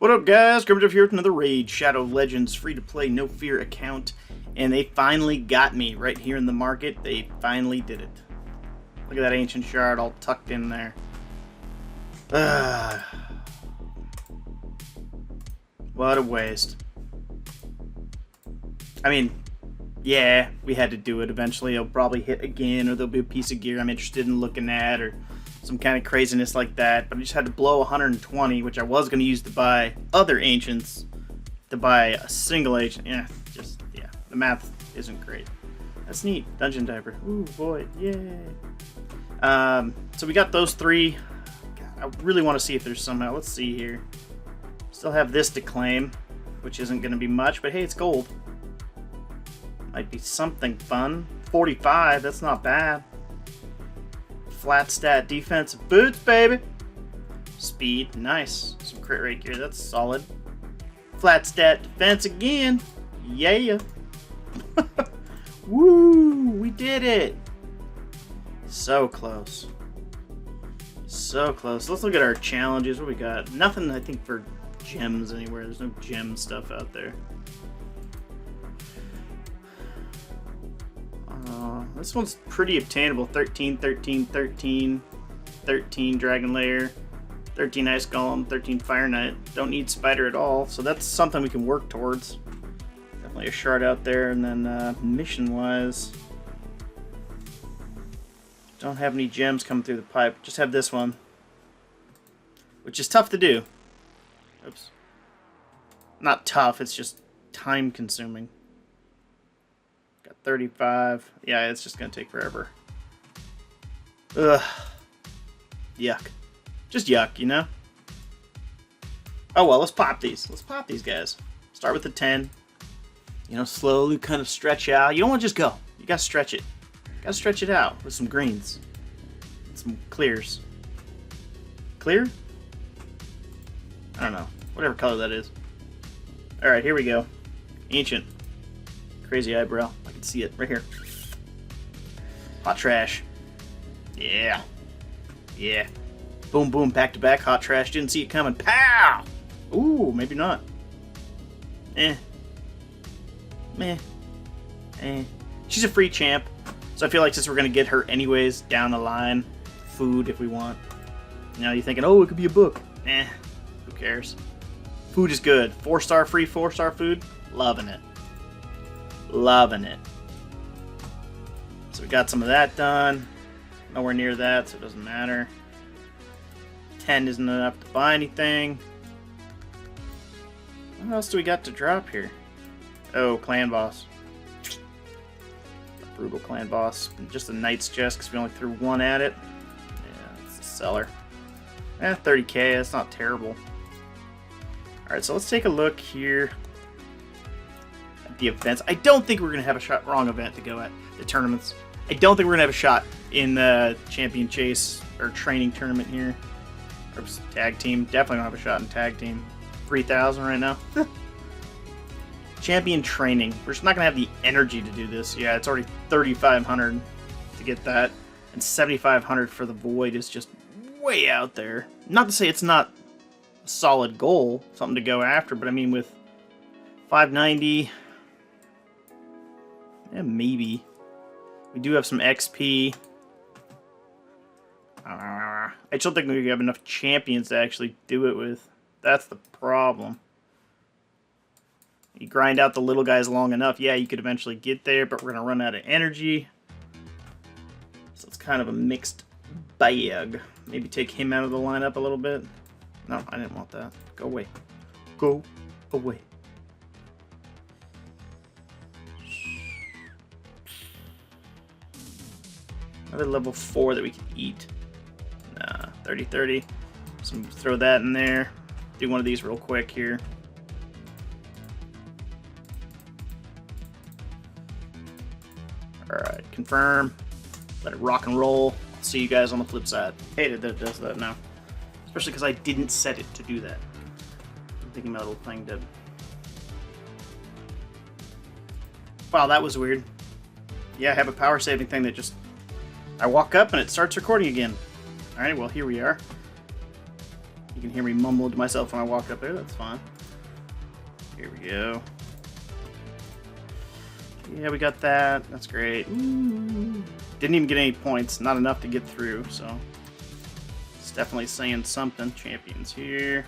What up, guys? Grimjeff here with another raid. Shadow Legends, free-to-play, no-fear account. And they finally got me right here in the market. They finally did it. Look at that ancient shard all tucked in there. What a waste. I mean, yeah, we had to do it. Eventually it'll probably hit again, or there'll be a piece of gear I'm interested in looking at, or some kind of craziness like that. But I just had to blow 120, which I was going to use to buy other ancients, to buy a single ancient. Yeah, the math isn't great. That's neat. Dungeon diaper. Ooh, boy, yay. So we got those three. God, I really want to see if there's somehow. Let's see here. Still have this to claim, which isn't going to be much, but hey, it's gold. Might be something fun. 45, that's not bad. Flat stat defensive boots, baby. Speed, nice. Some crit rate gear, that's solid. Flat stat defense again. Yeah. Woo, we did it. So close. So close. Let's look at our challenges. What we got? Nothing, I think, for gems anywhere. There's no gem stuff out there. This one's pretty obtainable. 13, 13, 13, 13 Dragon Lair, 13 Ice Golem, 13 Fire Knight. Don't need Spider at all, so that's something we can work towards. Definitely a shard out there. And then mission-wise, don't have any gems coming through the pipe. Just have this one, which is tough to do. Oops. Not tough, it's just time-consuming. Got 35. Yeah, it's just going to take forever. Ugh. Yuck. Just yuck, you know? Oh, well, let's pop these. Let's pop these guys. Start with the 10. You know, slowly kind of stretch out. You don't want to just go. You got to stretch it. Got to stretch it out with some greens. And some clears. Clear? I don't know. Whatever color that is. Alright, here we go. Ancient. Crazy eyebrow. I can see it right here. Hot trash. Yeah. Yeah. Boom, boom, back to back. Hot trash. Didn't see it coming. Pow! Ooh, maybe not. Eh. Meh. Eh. She's a free champ. So I feel like since we're going to get her anyways down the line, food if we want. You know, you're thinking, oh, it could be a book. Eh. Who cares? Food is good. 4-star free, 4-star food. Loving it. Loving it. So we got some of that done. Nowhere near that, so it doesn't matter. 10 isn't enough to buy anything. What else do we got to drop here? Oh, clan boss. A brutal clan boss. Just a knight's chest because we only threw one at it. Yeah, it's a seller. 30k, that's not terrible. Alright, so let's take a look here at the events. I don't think we're going to have a shot. Wrong event to go at. The tournaments. I don't think we're going to have a shot in the champion chase or training tournament here. Or tag team. Definitely don't have a shot in tag team. 3,000 right now. Champion training. We're just not going to have the energy to do this. Yeah, it's already 3,500 to get that. And 7,500 for the void is just way out there. Not to say it's not a solid goal, something to go after, but I mean with 590, yeah, maybe. We do have some XP. I just don't think we have enough champions to actually do it with. That's the problem. You grind out the little guys long enough, yeah, you could eventually get there, but we're going to run out of energy. So it's kind of a mixed bag. Maybe take him out of the lineup a little bit. No, I didn't want that. Go away. Go away. Another level 4 that we can eat. Nah, 30-30. So throw that in there. Do one of these real quick here. Alright, confirm. Let it rock and roll. See you guys on the flip side. Hated that it does that now. Especially because I didn't set it to do that. I'm thinking my little thing did. Wow, that was weird. Yeah, I have a power saving thing that just... I walk up and it starts recording again. Alright, well, here we are. You can hear me mumble to myself when I walk up there. That's fine. Here we go. Yeah, we got that. That's great. Ooh. Didn't even get any points. Not enough to get through, so it's definitely saying something. Champions here.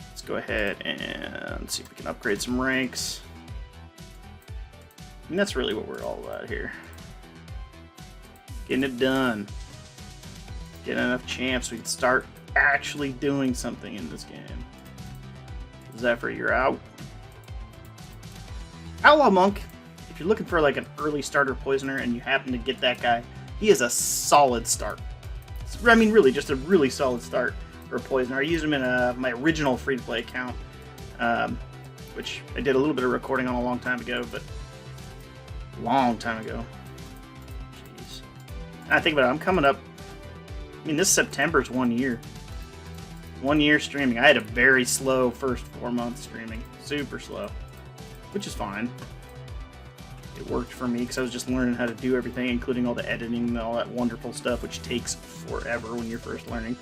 Let's go ahead and see if we can upgrade some ranks. And that's really what we're all about here. Getting it done. Getting enough champs so we can start actually doing something in this game. Zephyr, you're out. Outlaw Monk, if you're looking for like an early starter poisoner and you happen to get that guy, he is a solid start. I mean, really, just a really solid start for a poisoner. I used him in my original free-to-play account, which I did a little bit of recording on a long time ago, but long time ago. Jeez. And I think about it, I'm coming up, I mean, this September's 1 year. 1 year streaming. I had a very slow first 4 months streaming. Super slow. Which is fine. It worked for me because I was just learning how to do everything, including all the editing and all that wonderful stuff, which takes forever when you're first learning.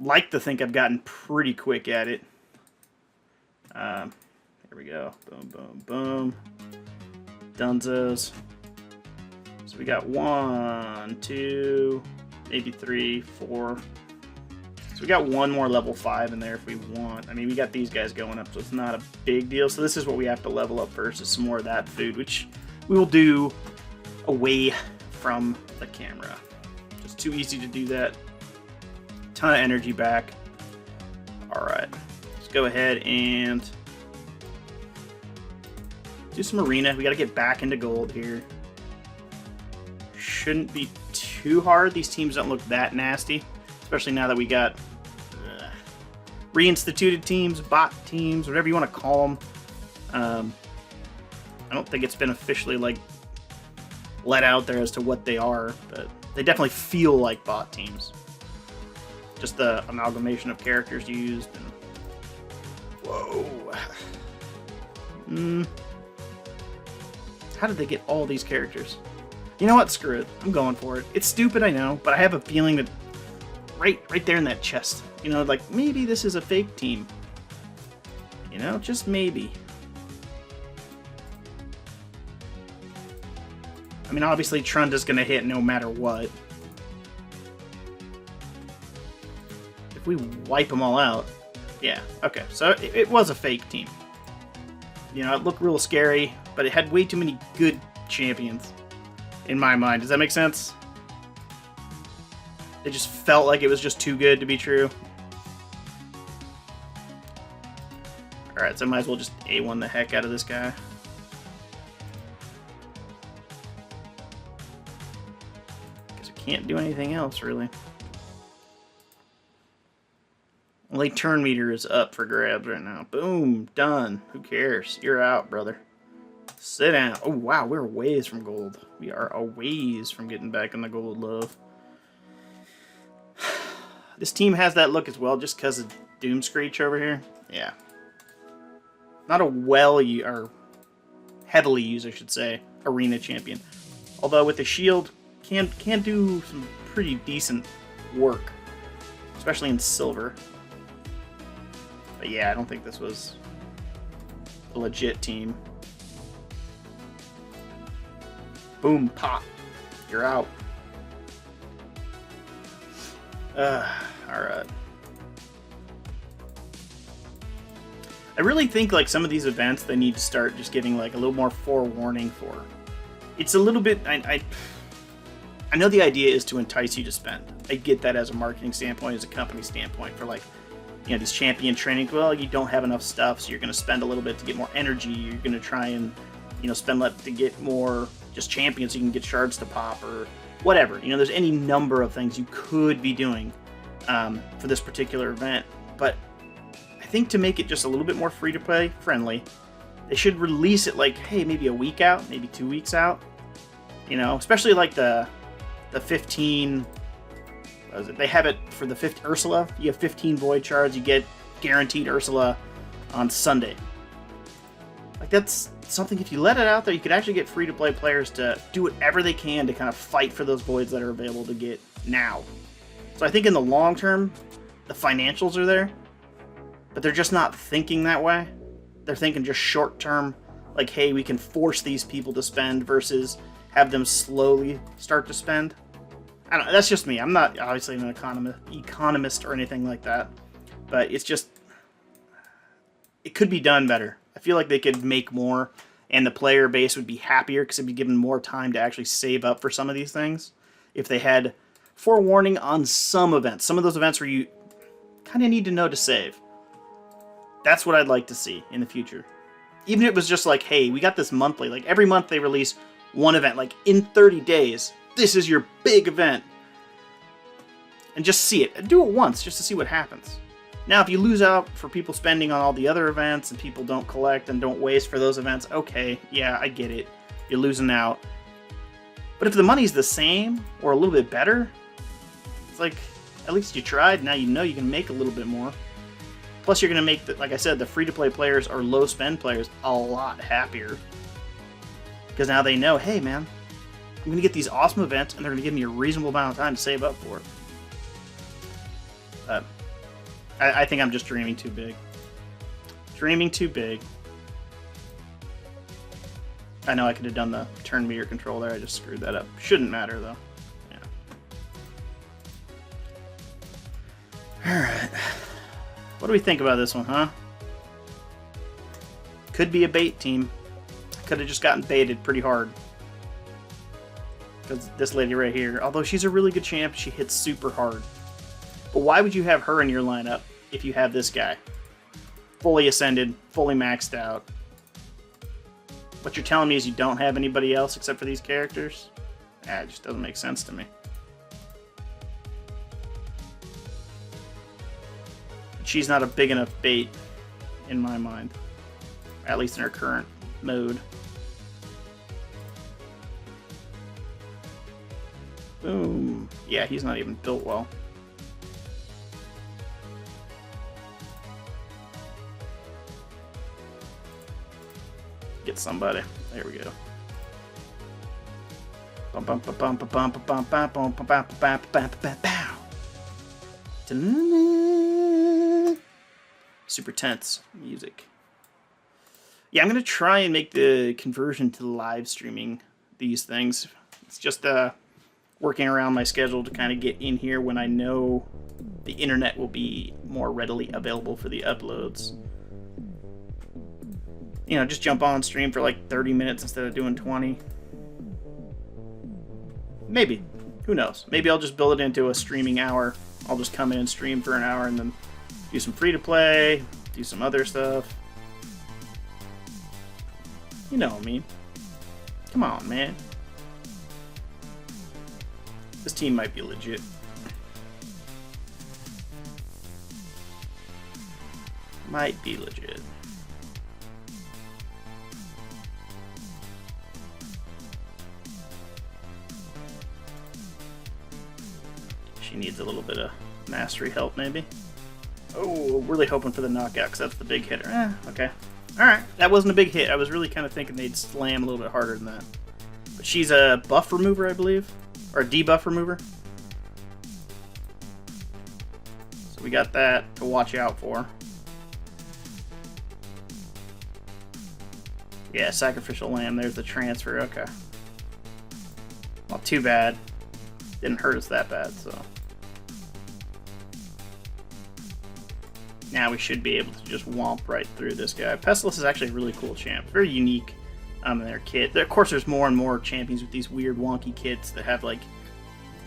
Like to think I've gotten pretty quick at it. Here we go. Boom, boom, boom. Dunzos. So we got 1, 2, maybe 3, 4. So we got one more level 5 in there if we want. I mean, we got these guys going up, so it's not a big deal. So this is what we have to level up first, is some more of that food, which we will do away from the camera. It's too easy to do that. Ton of energy back. Alright, let's go ahead and do some arena. We got to get back into gold here. Shouldn't be too hard. These teams don't look that nasty, especially now that we got reinstituted teams, bot teams, whatever you want to call them. I don't think it's been officially like let out there as to what they are, but they definitely feel like bot teams. Just the amalgamation of characters used. And whoa. How did they get all these characters? You know what? Screw it. I'm going for it. It's stupid, I know, but I have a feeling that right there in that chest, you know, like maybe this is a fake team. You know, just maybe. I mean, obviously Trunda's gonna hit no matter what. If we wipe them all out, yeah, okay. So it was a fake team. You know, it looked real scary, but it had way too many good champions in my mind. Does that make sense? It just felt like it was just too good to be true. Alright, so I might as well just A1 the heck out of this guy. Because I can't do anything else, really. Only turn meter is up for grabs right now. Boom, done. Who cares? You're out, brother. Sit down. Oh, wow, we're a ways from gold. We are a ways from getting back in the gold, love. This team has that look as well, just because of Doom Screech over here. Yeah. Not a or heavily used, I should say, arena champion. Although with the shield, can do some pretty decent work. Especially in silver. But yeah, I don't think this was a legit team. Boom, pop. You're out. Alright. I really think like some of these events they need to start just giving like a little more forewarning for. It's a little bit I know the idea is to entice you to spend. I get that as a marketing standpoint, as a company standpoint, for like, you know, these champion training. Well, you don't have enough stuff, so you're going to spend a little bit to get more energy. You're going to try and, you know, spend to get more just champions so you can get shards to pop or whatever. You know, there's any number of things you could be doing for this particular event. But I think to make it just a little bit more free-to-play friendly, they should release it like, hey, maybe a week out, maybe 2 weeks out. You know, especially like the 15... They have it for the 5th Ursula. You have 15 Void Shards. You get guaranteed Ursula on Sunday. Like, that's something, if you let it out there, you could actually get free-to-play players to do whatever they can to kind of fight for those voids that are available to get now. So I think in the long term, the financials are there, but they're just not thinking that way. They're thinking just short term, like, hey, we can force these people to spend versus have them slowly start to spend. I don't know, that's just me. I'm not obviously an economist or anything like that, but it's just, it could be done better. I feel like they could make more, and the player base would be happier because it'd be given more time to actually save up for some of these things. If they had forewarning on some events, some of those events where you kind of need to know to save. That's what I'd like to see in the future. Even if it was just like, hey, we got this monthly. Like every month they release one event. Like in 30 days, this is your big event. And just see it. Do it once just to see what happens. Now, if you lose out for people spending on all the other events and people don't collect and don't waste for those events, okay, yeah, I get it. You're losing out. But if the money's the same or a little bit better, it's like, at least you tried. Now you know you can make a little bit more. Plus, you're going to make, like I said, the free-to-play players or low-spend players a lot happier. Because now they know, hey, man, I'm going to get these awesome events, and they're going to give me a reasonable amount of time to save up for it. I think I'm just dreaming too big. Dreaming too big. I know I could have done the turn meter control there. I just screwed that up. Shouldn't matter, though. Yeah. Alright. What do we think about this one, huh? Could be a bait team. Could have just gotten baited pretty hard. Because this lady right here, although she's a really good champ, she hits super hard. But why would you have her in your lineup if you have this guy? Fully ascended, fully maxed out. What you're telling me is you don't have anybody else except for these characters? It just doesn't make sense to me. She's not a big enough bait in my mind. At least in her current mode. Boom. Yeah, he's not even built well. Get somebody. There we go. Super tense music. Yeah, I'm gonna try and make the conversion to live streaming these things. It's just working around my schedule to kind of get in here when I know the internet will be more readily available for the uploads. You know, just jump on stream for like 30 minutes instead of doing 20. Maybe. Who knows? Maybe I'll just build it into a streaming hour. I'll just come in and stream for an hour and then do some free-to-play, do some other stuff. You know what I mean. Come on, man. This team might be legit. Might be legit. She needs a little bit of mastery help, maybe. Oh, really hoping for the knockout, because that's the big hitter. Okay. Alright, that wasn't a big hit. I was really kind of thinking they'd slam a little bit harder than that. But she's a buff remover, I believe. Or a debuff remover. So we got that to watch out for. Yeah, sacrificial lamb. There's the transfer. Okay. Well, too bad. Didn't hurt us that bad, so. Now we should be able to just womp right through this guy. Pestilus is actually a really cool champ. Very unique in their kit. Of course, there's more and more champions with these weird wonky kits that have like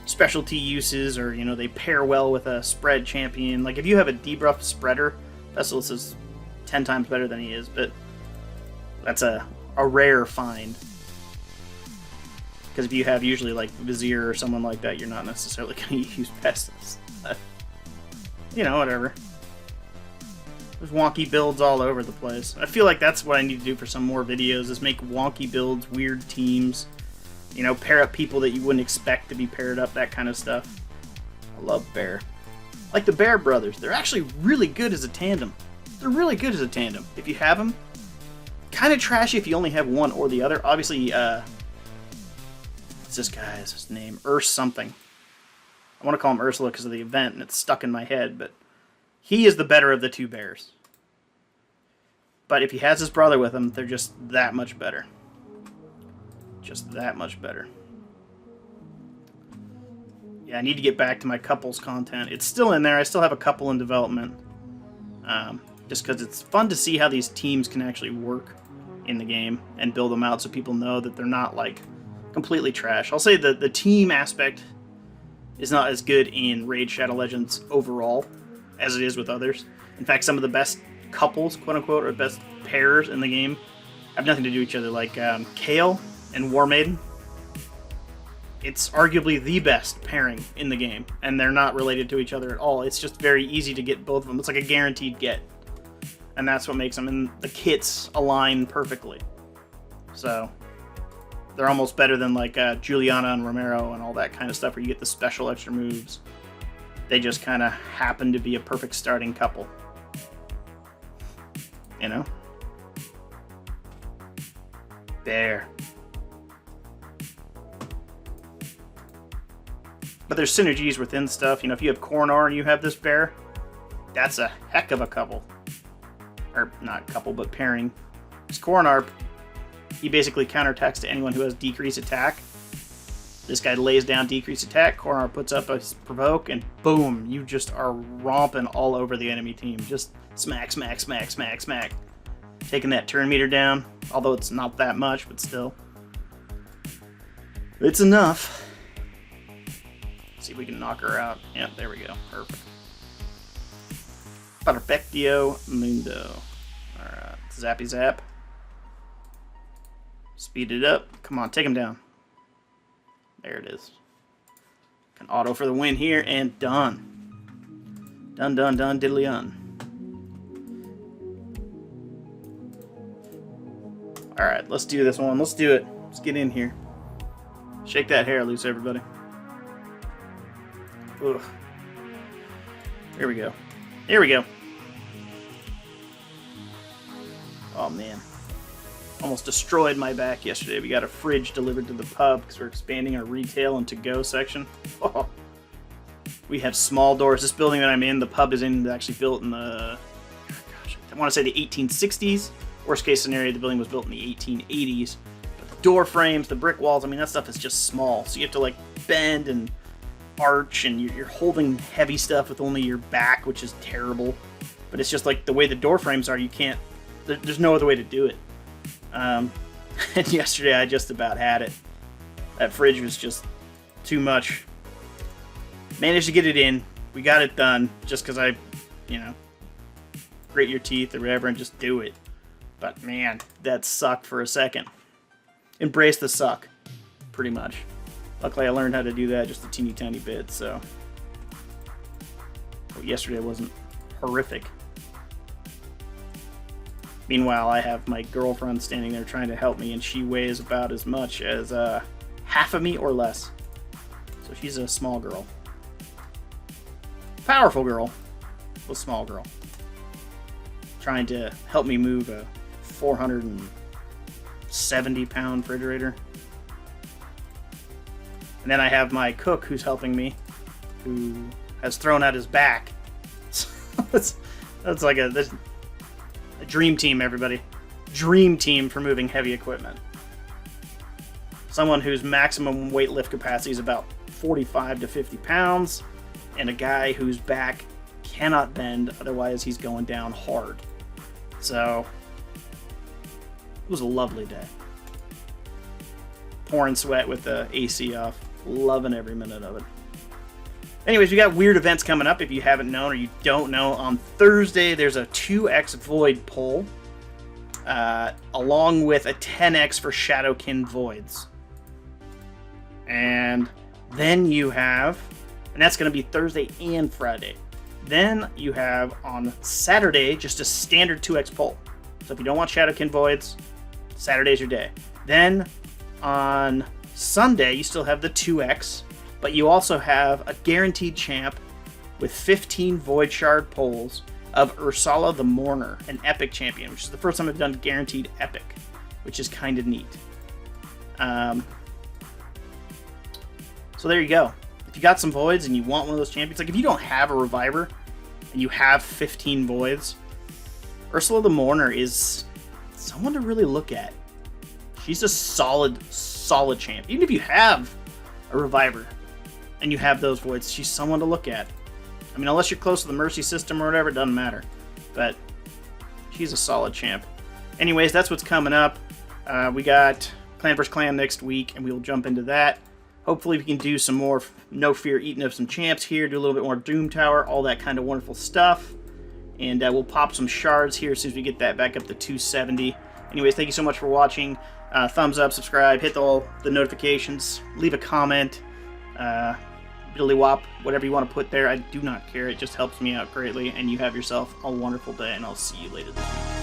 specialty uses, or, you know, they pair well with a spread champion. Like if you have a debuff spreader, Pestilus is 10 times better than he is, but that's a rare find. Because if you have usually like Vizier or someone like that, you're not necessarily going to use Pestilus. You know, whatever. There's wonky builds all over the place. I feel like that's what I need to do for some more videos, is make wonky builds, weird teams. You know, pair up people that you wouldn't expect to be paired up, that kind of stuff. I love Bear. Like the Bear brothers. They're actually really good as a tandem. They're really good as a tandem. If you have them. Kind of trashy if you only have one or the other. Obviously, what's this guy's name? Urs something. I want to call him Ursula because of the event, and it's stuck in my head, but he is the better of the two bears. But if he has his brother with him, they're just that much better. Just that much better. Yeah, I need to get back to my couples content. It's still in there. I still have a couple in development. Just because it's fun to see how these teams can actually work in the game and build them out so people know that they're not, like, completely trash. I'll say that the team aspect is not as good in Raid Shadow Legends overall as it is with others. In fact, some of the best couples, quote-unquote, or best pairs in the game have nothing to do with each other, like Kale and War Maiden. It's arguably the best pairing in the game, and they're not related to each other at all. It's just very easy to get both of them. It's like a guaranteed get, and that's what makes them. And the kits align perfectly, so they're almost better than like Juliana and Romero and all that kind of stuff, where you get the special extra moves. They just kind of happen to be a perfect starting couple, you know? There. But there's synergies within stuff. You know, if you have Coronar and you have this bear, that's a heck of a couple. Or, not couple, but pairing. Because Coronar, he basically counterattacks to anyone who has decreased attack. This guy lays down decreased attack, Coronar puts up a provoke, and boom, you just are romping all over the enemy team. Just smack, smack, smack, smack, smack. Taking that turn meter down, although it's not that much, but still. It's enough. See if we can knock her out. Yeah, there we go. Perfect. Perfectio Mundo. Alright, zappy zap. Speed it up. Come on, take him down. There it is. Can auto for the win here, and done. Done, done, done, diddly done. Alright, let's do this one. Let's do it. Let's get in here. Shake that hair loose, everybody. Ugh. Here we go. Here we go. Oh, man. Almost destroyed my back yesterday. We got a fridge delivered to the pub because we're expanding our retail and to-go section. Oh. We have small doors. This building that I'm in, the pub is in, actually built in the, gosh, I want to say the 1860s. Worst case scenario, the building was built in the 1880s. But the door frames, the brick walls, I mean, that stuff is just small. So you have to, like, bend and arch, and you're holding heavy stuff with only your back, which is terrible. But it's just like the way the door frames are, you can't, there's no other way to do it. And yesterday I just about had it. That fridge was just too much. Managed to get it in. We got it done just because I, you know, grate your teeth or whatever and just do it. But man, that sucked for a second. Embrace the suck, pretty much. Luckily I learned how to do that just a teeny tiny bit, so. But yesterday wasn't horrific. Meanwhile, I have my girlfriend standing there trying to help me, and she weighs about as much as half of me or less. So she's a small girl. Powerful girl, but small girl. Trying to help me move a 470-pound refrigerator. And then I have my cook who's helping me, who has thrown out his back. that's like a dream team, everybody. Dream team for moving heavy equipment. Someone whose maximum weight lift capacity is about 45 to 50 pounds, and a guy whose back cannot bend, otherwise he's going down hard. So, it was a lovely day. Pouring sweat with the AC off. Loving every minute of it. Anyways, we got weird events coming up. If you haven't known or you don't know, on Thursday there's a 2x Void pull, along with a 10x for Shadowkin Voids. And then you have, and that's going to be Thursday and Friday. Then you have on Saturday just a standard 2x pull. So if you don't want Shadowkin Voids, Saturday's your day. Then on Sunday you still have the 2x. But you also have a guaranteed champ with 15 Void Shard pulls of Ursula the Mourner, an epic champion, which is the first time I've done guaranteed epic, which is kind of neat. So there you go. if you got some voids and you want one of those champions, like if you don't have a reviver and you have 15 voids, Ursula the Mourner is someone to really look at. She's a solid champ. Even if you have a reviver and you have those voids, she's someone to look at. I mean, unless you're close to the mercy system or whatever, it doesn't matter. But she's a solid champ. Anyways, that's what's coming up. We got Clan vs. Clan next week, and we will jump into that. Hopefully we can do some more No Fear eating up some champs here, do a little bit more Doom Tower, all that kind of wonderful stuff. And we'll pop some shards here as soon as we get that back up to 270. Anyways, thank you so much for watching. Thumbs up, subscribe, hit all the notifications, leave a comment, Billy-wop, whatever you want to put there. I do not care. It just helps me out greatly. And you have yourself a wonderful day, and I'll see you later this week.